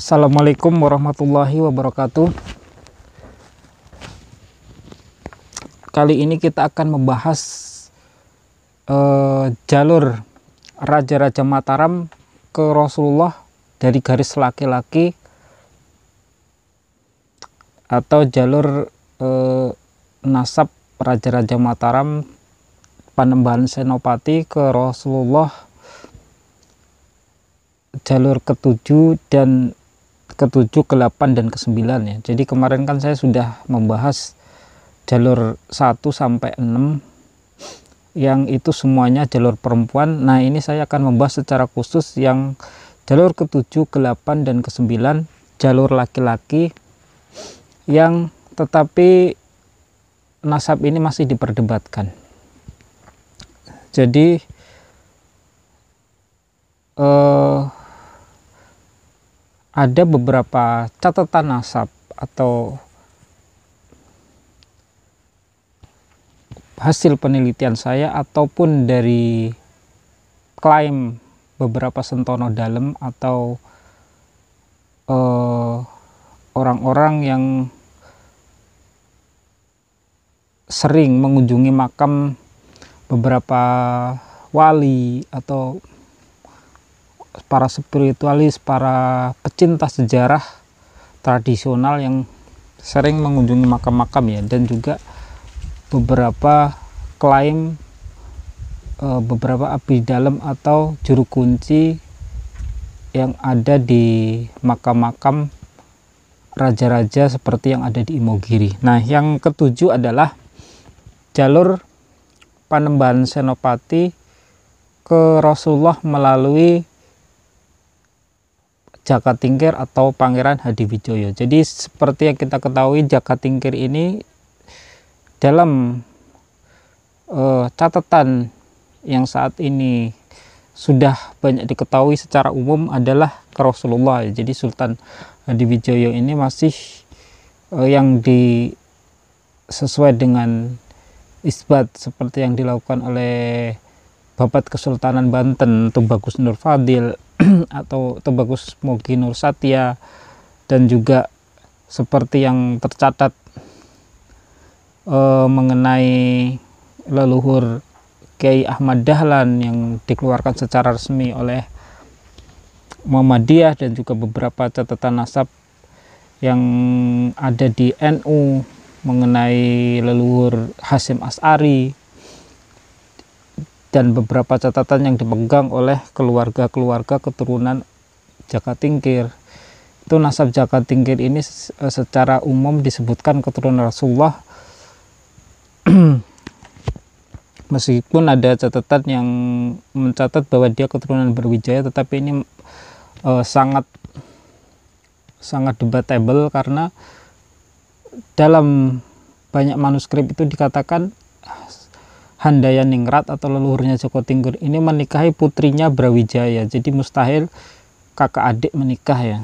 Assalamualaikum warahmatullahi wabarakatuh. Kali ini kita akan membahas jalur Raja-Raja Mataram ke Rasulullah dari garis laki-laki, atau jalur nasab Raja-Raja Mataram Panembahan Senopati ke Rasulullah, jalur ke-7 dan ke-7, ke-8 dan ke-9 ya. Jadi kemarin kan saya sudah membahas jalur 1 sampai 6 yang itu semuanya jalur perempuan. Nah, ini saya akan membahas secara khusus yang jalur ke-7, ke-8 dan ke-9, jalur laki-laki yang tetapi nasab ini masih diperdebatkan. Jadi ada beberapa catatan nasab atau hasil penelitian saya ataupun dari klaim beberapa sentono dalam atau orang-orang yang sering mengunjungi makam beberapa wali atau para spiritualis, para pecinta sejarah tradisional yang sering mengunjungi makam-makam ya, dan juga beberapa klaim beberapa abdi dalam atau juru kunci yang ada di makam-makam raja-raja seperti yang ada di Imogiri. Nah, yang ke-7 adalah jalur Panembahan Senopati ke Rasulullah melalui Jaka Tingkir atau Pangeran Hadiwijoyo. Jadi seperti yang kita ketahui, Jaka Tingkir ini dalam catatan yang saat ini sudah banyak diketahui secara umum adalah ke Rasulullah. Jadi Sultan Hadiwijoyo ini masih yang sesuai dengan isbat seperti yang dilakukan oleh Babat Kesultanan Banten Tubagus Nur Fadil atau Tubagus Mogi Nur Satya, dan juga seperti yang tercatat mengenai leluhur Kiai Ahmad Dahlan yang dikeluarkan secara resmi oleh Muhammadiyah, dan juga beberapa catatan nasab yang ada di NU mengenai leluhur Hasyim As'ari, dan beberapa catatan yang dipegang oleh keluarga-keluarga keturunan Jaka Tingkir. Itu nasab Jaka Tingkir ini secara umum disebutkan keturunan Rasulullah. Meskipun ada catatan yang mencatat bahwa dia keturunan Brawijaya, tetapi ini sangat debatable karena dalam banyak manuskrip itu dikatakan Handayaningrat atau leluhurnya Jaka Tingkir ini menikahi putrinya Brawijaya. Jadi mustahil kakak adik menikah ya.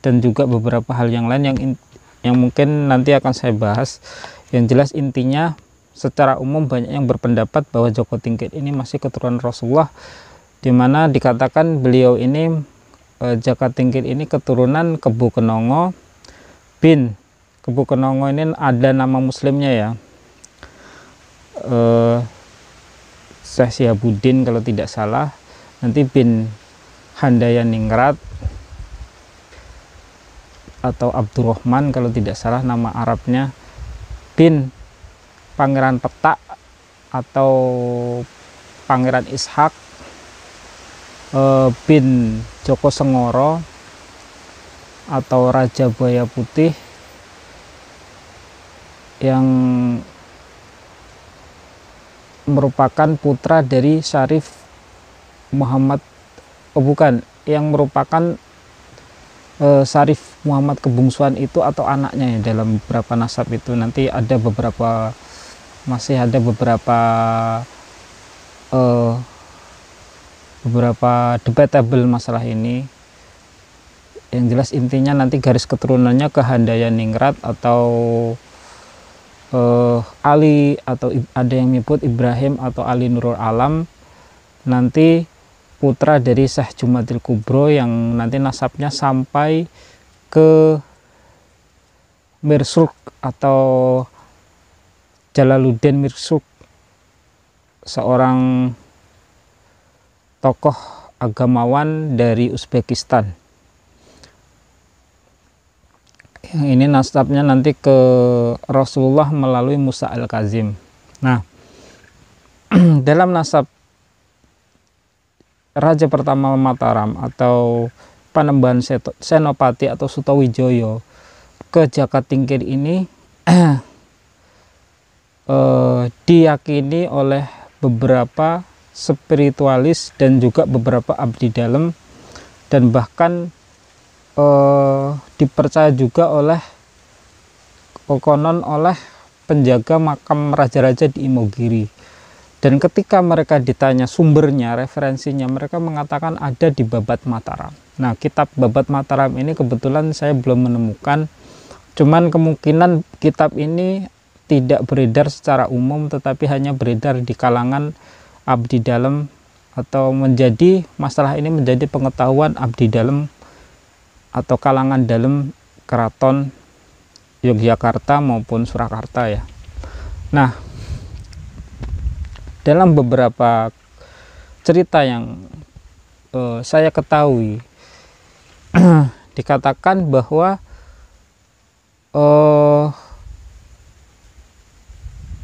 Dan juga beberapa hal yang lain yang mungkin nanti akan saya bahas. Yang jelas intinya secara umum banyak yang berpendapat bahwa Jaka Tingkir ini masih keturunan Rasulullah, dimana dikatakan beliau ini Jaka Tingkir ini keturunan Kebu Kenongo bin Kebu Kenongo. Ini ada nama muslimnya ya, Syekh Syihabuddin kalau tidak salah, nanti bin Handayaningrat atau Abdurrahman kalau tidak salah nama Arabnya, bin Pangeran Petak atau Pangeran Ishak, bin Joko Sengoro atau Raja Buaya Putih, yang merupakan putra dari Syarif Muhammad, yang merupakan Syarif Muhammad Kebungsuan itu atau anaknya ya dalam beberapa nasab itu. Nanti ada masih ada beberapa debatable masalah ini. Yang jelas intinya nanti garis keturunannya ke Handayaningrat atau Ali, atau ada yang menyebut Ibrahim atau Ali Nurul Alam, nanti putra dari Syekh Jumatil Kubro yang nanti nasabnya sampai ke Mirsuk atau Jalaluddin Mirsuk, seorang tokoh agamawan dari Uzbekistan. Yang ini nasabnya nanti ke Rasulullah melalui Musa al-Kazim. Nah, dalam nasab Raja pertama Mataram atau Panembahan Senopati atau Sutawijaya ke Jakatingkir ini diyakini oleh beberapa spiritualis dan juga beberapa abdi dalam, dan bahkan dipercaya juga oleh konon oleh penjaga makam raja-raja di Imogiri. Dan ketika mereka ditanya sumbernya, referensinya, mereka mengatakan ada di Babat Mataram. Nah, kitab Babat Mataram ini kebetulan saya belum menemukan, cuman kemungkinan kitab ini tidak beredar secara umum, tetapi hanya beredar di kalangan abdi dalam, atau menjadi masalah ini menjadi pengetahuan abdi dalam atau kalangan dalam keraton Yogyakarta maupun Surakarta ya. Nah, dalam beberapa cerita yang saya ketahui dikatakan bahwa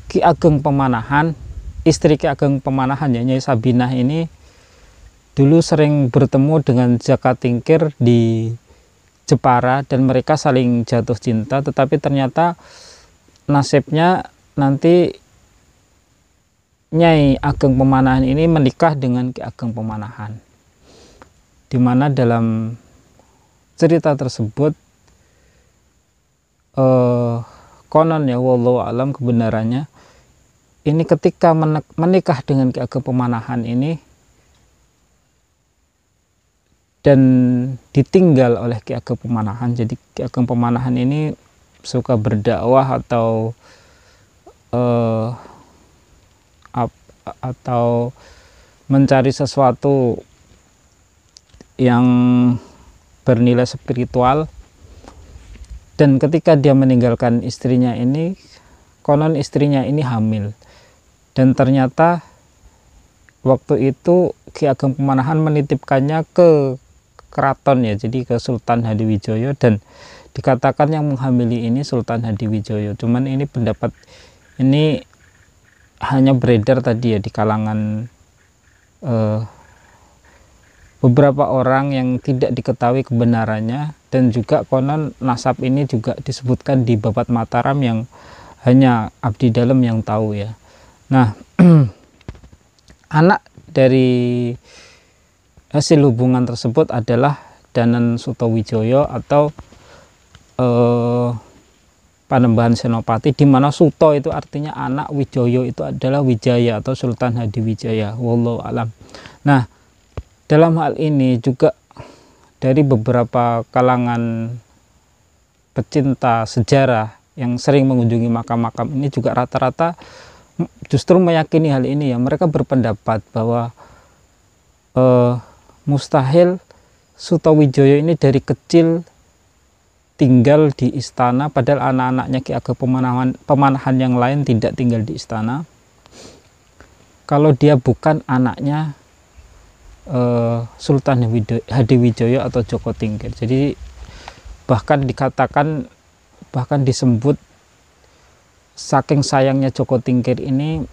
Ki Ageng Pemanahan, istri Ki Ageng Pemanahan ya, Nyai Sabinah ini dulu sering bertemu dengan Jakatingkir di Jepara dan mereka saling jatuh cinta, tetapi ternyata nasibnya nanti Nyai Ageng Pemanahan ini menikah dengan Ki Ageng Pemanahan, dimana dalam cerita tersebut konon ya, wallahu alam kebenarannya, ini ketika menikah dengan Ki Ageng Pemanahan ini dan ditinggal oleh Ki Ageng Pemanahan. Jadi Ki Ageng Pemanahan ini suka berdakwah atau mencari sesuatu yang bernilai spiritual, dan ketika dia meninggalkan istrinya ini, konon istrinya ini hamil, dan ternyata waktu itu Ki Ageng Pemanahan menitipkannya ke keraton ya, jadi ke Sultan Hadiwijaya, dan dikatakan yang menghamili ini Sultan Hadiwijaya. Cuman ini pendapat ini hanya beredar tadi ya di kalangan beberapa orang yang tidak diketahui kebenarannya, dan juga konon nasab ini juga disebutkan di Babat Mataram yang hanya abdi dalam yang tahu ya. Nah, anak dari hasil hubungan tersebut adalah Danan Sutawijaya atau Panembahan Senopati, di mana Suto itu artinya anak, Wijaya itu adalah Wijaya atau Sultan Hadiwijaya, wallahu alam. Nah, dalam hal ini juga dari beberapa kalangan pecinta sejarah yang sering mengunjungi makam-makam ini juga rata-rata justru meyakini hal ini ya. Mereka berpendapat bahwa mustahil Sutawijaya ini dari kecil tinggal di istana, padahal anak-anaknya Ki Ageng Pemanahan yang lain tidak tinggal di istana, kalau dia bukan anaknya Sultan Hadiwijaya atau Joko Tingkir. Jadi bahkan dikatakan, bahkan disebut saking sayangnya Joko Tingkir ini,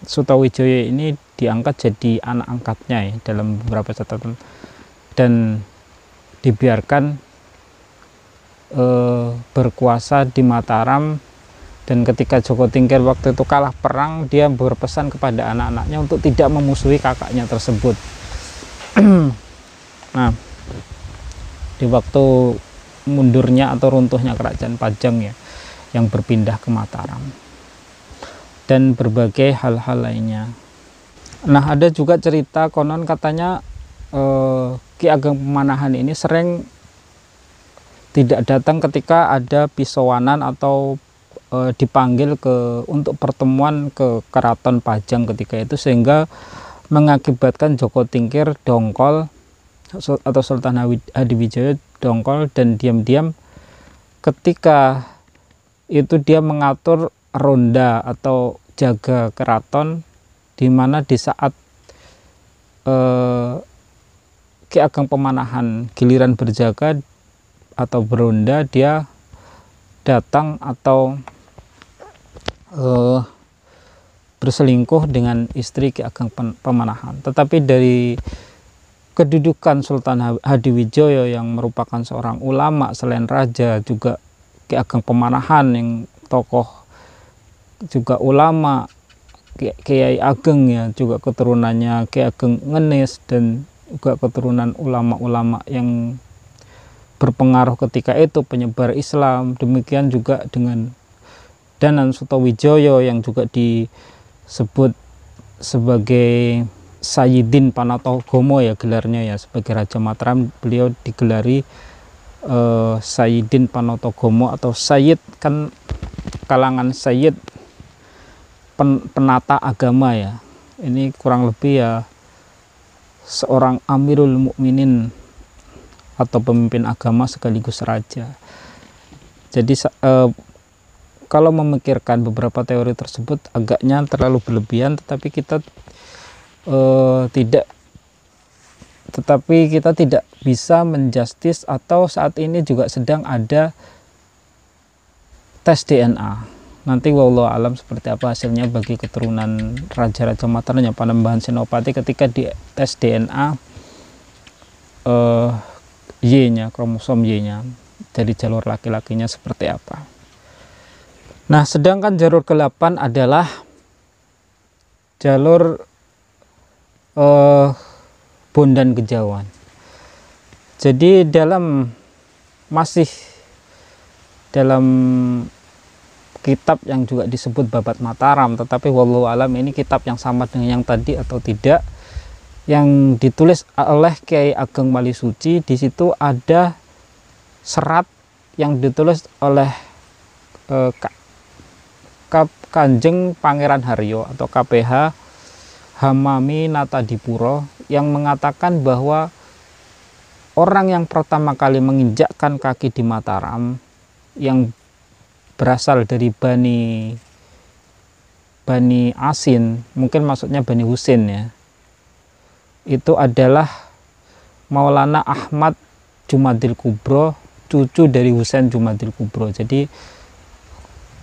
Sutawijaya ini diangkat jadi anak angkatnya ya dalam beberapa catatan, dan dibiarkan berkuasa di Mataram. Dan ketika Joko Tingkir waktu itu kalah perang, dia berpesan kepada anak-anaknya untuk tidak memusuhi kakaknya tersebut. Nah, di waktu mundurnya atau runtuhnya kerajaan Pajang ya, yang berpindah ke Mataram, dan berbagai hal-hal lainnya. Nah, ada juga cerita konon katanya Ki Ageng Pemanahan ini sering tidak datang ketika ada pisauanan atau dipanggil untuk pertemuan ke keraton Pajang ketika itu, sehingga mengakibatkan Joko Tingkir dongkol atau Sultan Hadiwijaya Dongkol, dan diam-diam ketika itu dia mengatur ronda atau jaga keraton, di mana di saat Ki Ageng Pemanahan giliran berjaga atau beronda, dia datang atau berselingkuh dengan istri Ki Ageng Pemanahan. Tetapi dari kedudukan Sultan Hadiwijoyo yang merupakan seorang ulama, selain raja juga Ki Ageng Pemanahan yang tokoh juga ulama, Kiai Ageng ya, juga keturunannya Ki Ageng Ngenis, dan juga keturunan ulama-ulama yang berpengaruh ketika itu, penyebar Islam. Demikian juga dengan Danan Sutawijoyo yang juga disebut sebagai Sayyidin Panatogomo ya gelarnya ya, sebagai Raja Mataram beliau digelari Sayyidin Panatogomo atau Sayyid, kan kalangan Sayyid penata agama ya. Ini kurang lebih ya seorang Amirul Mukminin atau pemimpin agama sekaligus raja. Jadi kalau memikirkan beberapa teori tersebut agaknya terlalu berlebihan, tetapi kita tidak bisa menjustis, atau saat ini juga sedang ada tes DNA. Nanti wallahu alam seperti apa hasilnya bagi keturunan Raja-Raja Mataram yang Panembahan Senopati ketika di tes DNA Y-nya, kromosom Y-nya dari jalur laki-lakinya seperti apa. Nah, sedangkan jalur ke-8 adalah jalur Bondan Kejawan. Jadi masih dalam kitab yang juga disebut Babat Mataram, tetapi wallahu alam ini kitab yang sama dengan yang tadi atau tidak, yang ditulis oleh Kiai Ageng Malisuci. Di situ ada serat yang ditulis oleh Kanjeng Pangeran Haryo atau KPH Hamami Natadipuro, yang mengatakan bahwa orang yang pertama kali menginjakkan kaki di Mataram yang berasal dari Bani Asin, mungkin maksudnya Bani Husin ya, itu adalah Maulana Ahmad Jumadil Kubro, cucu dari Husain Jumadil Kubro. Jadi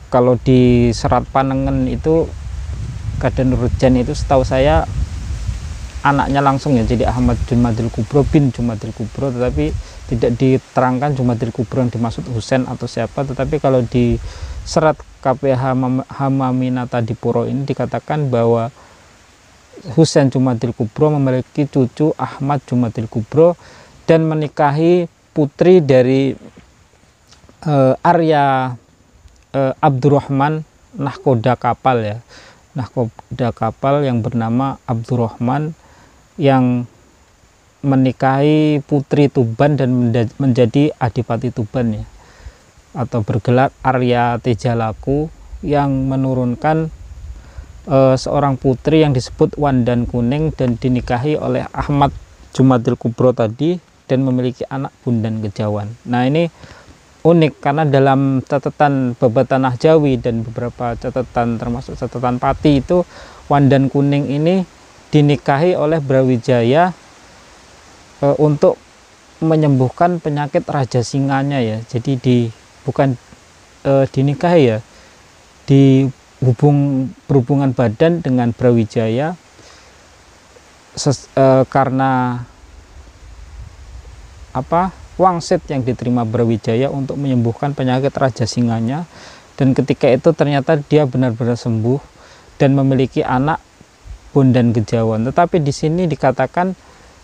kalau di Serat Panengen itu Kaden Nurjan itu setahu saya anaknya langsung ya, jadi Ahmad Jumadil Kubro bin Jumadil Kubro, tetapi tidak diterangkan Jumadil Kubro yang dimaksud Husain atau siapa. Tetapi kalau di serat KPH Hamami Natadipuro ini dikatakan bahwa Husain Jumadil Kubro memiliki cucu Ahmad Jumadil Kubro dan menikahi putri dari Arya Abdurrahman Nahkoda Kapal ya, Nahkoda Kapal yang bernama Abdurrahman, yang menikahi putri Tuban dan menjadi Adipati Tuban ya, atau bergelar Arya Tejalaku, yang menurunkan seorang putri yang disebut Wandan Kuning dan dinikahi oleh Ahmad Jumadil Kubro tadi dan memiliki anak Bondan Kejawan. Nah, ini unik karena dalam catatan Babat Tanah Jawi dan beberapa catatan termasuk catatan Pati itu Wandan Kuning ini dinikahi oleh Brawijaya untuk menyembuhkan penyakit Raja Singanya ya. Jadi bukan dinikahi ya, berhubungan badan dengan Brawijaya karena wangsit yang diterima Brawijaya untuk menyembuhkan penyakit Raja Singanya, dan ketika itu ternyata dia benar-benar sembuh dan memiliki anak Bondan Kejawan. Tetapi di sini dikatakan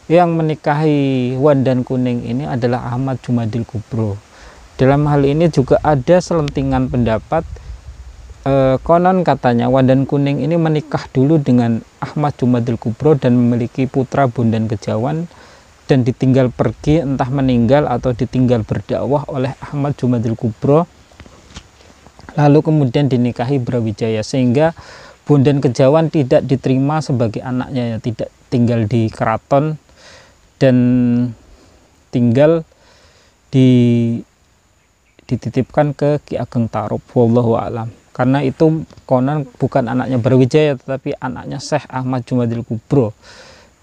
yang menikahi Wandan Kuning ini adalah Ahmad Jumadil Kubro. Dalam hal ini juga ada selentingan pendapat, konon katanya Wandan Kuning ini menikah dulu dengan Ahmad Jumadil Kubro dan memiliki putra Bondan Kejawan, dan ditinggal pergi, entah meninggal atau ditinggal berdakwah oleh Ahmad Jumadil Kubro, lalu kemudian dinikahi Brawijaya, sehingga Bondan Kejawan tidak diterima sebagai anaknya ya, tidak tinggal di keraton dan tinggal dititipkan ke Ki Ageng Tarub, wallahu alam. Karena itu konon bukan anaknya Brawijaya tetapi anaknya Syekh Ahmad Jumadil Kubro.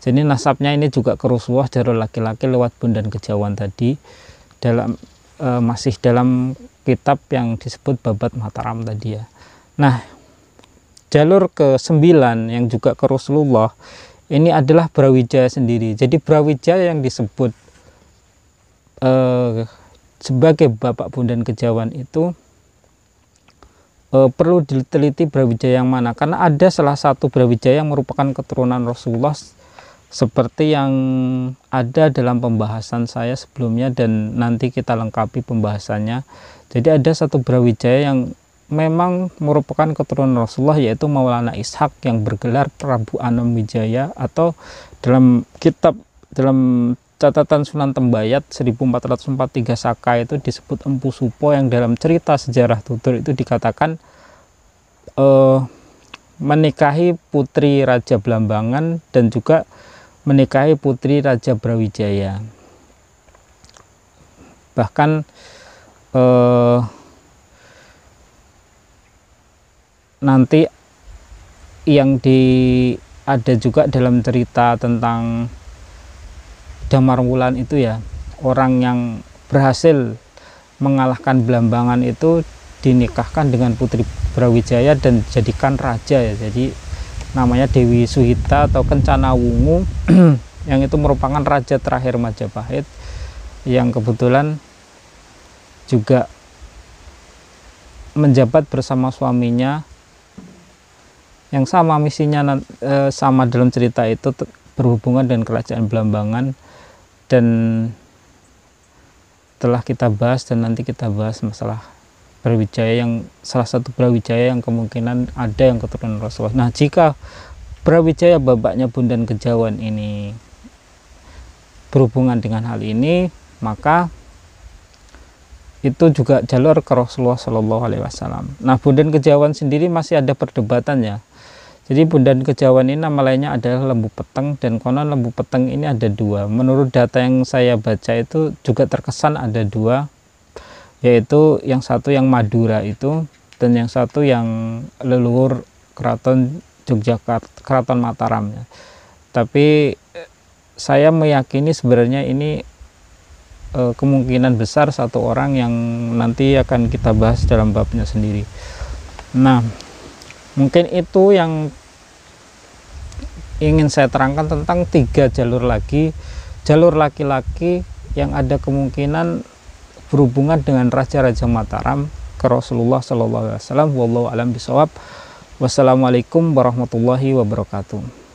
Jadi nasabnya ini juga ke Rasulullah, jalur laki-laki lewat Bondan Kejawan tadi, dalam masih dalam kitab yang disebut Babat Mataram tadi ya. Nah, jalur ke-9 yang juga ke Rasulullah ini adalah Brawijaya sendiri. Jadi Brawijaya yang disebut sebagai Bapak Bondan Kejawan itu perlu diteliti Brawijaya yang mana, karena ada salah satu Brawijaya yang merupakan keturunan Rasulullah seperti yang ada dalam pembahasan saya sebelumnya, dan nanti kita lengkapi pembahasannya. Jadi ada satu Brawijaya yang memang merupakan keturunan Rasulullah, yaitu Maulana Ishak yang bergelar Prabu Anom Wijaya, atau dalam catatan Sunan Tembayat 1443 Saka itu disebut Empu Supo, yang dalam cerita sejarah tutur itu dikatakan menikahi putri Raja Blambangan dan juga menikahi putri Raja Brawijaya. Bahkan nanti yang ada juga dalam cerita tentang Damar Wulan itu ya, orang yang berhasil mengalahkan Blambangan itu dinikahkan dengan putri Brawijaya dan dijadikan raja ya. Jadi namanya Dewi Suhita atau Kencana Wungu yang itu merupakan raja terakhir Majapahit, yang kebetulan juga menjabat bersama suaminya yang sama misinya, sama dalam cerita itu berhubungan dengan kerajaan Blambangan. Dan telah kita bahas dan nanti kita bahas masalah Brawijaya, yang salah satu Brawijaya yang kemungkinan ada yang keturunan Rasulullah. Nah, jika Brawijaya bapaknya Bondan Kejawan ini berhubungan dengan hal ini, maka itu juga jalur ke Rasulullah Shallallahu Alaihi Wasallam. Nah, Bondan Kejawan sendiri masih ada perdebatannya. Jadi Bondan Kejawan ini nama lainnya adalah Lembu Peteng, dan konon Lembu Peteng ini ada dua. Menurut data yang saya baca itu juga terkesan ada dua, yaitu yang satu yang Madura itu, dan yang satu yang leluhur Keraton Yogyakarta, Keraton Mataram ya. Tapi saya meyakini sebenarnya ini kemungkinan besar satu orang yang nanti akan kita bahas dalam babnya sendiri. Nah, mungkin itu yang ingin saya terangkan tentang 3 jalur lagi, jalur laki-laki yang ada kemungkinan berhubungan dengan Raja-Raja Mataram ke Rasulullah Shallallahu Alaihi Wasallam. Wallahu alam bisawab. Wassalamualaikum warahmatullahi wabarakatuh.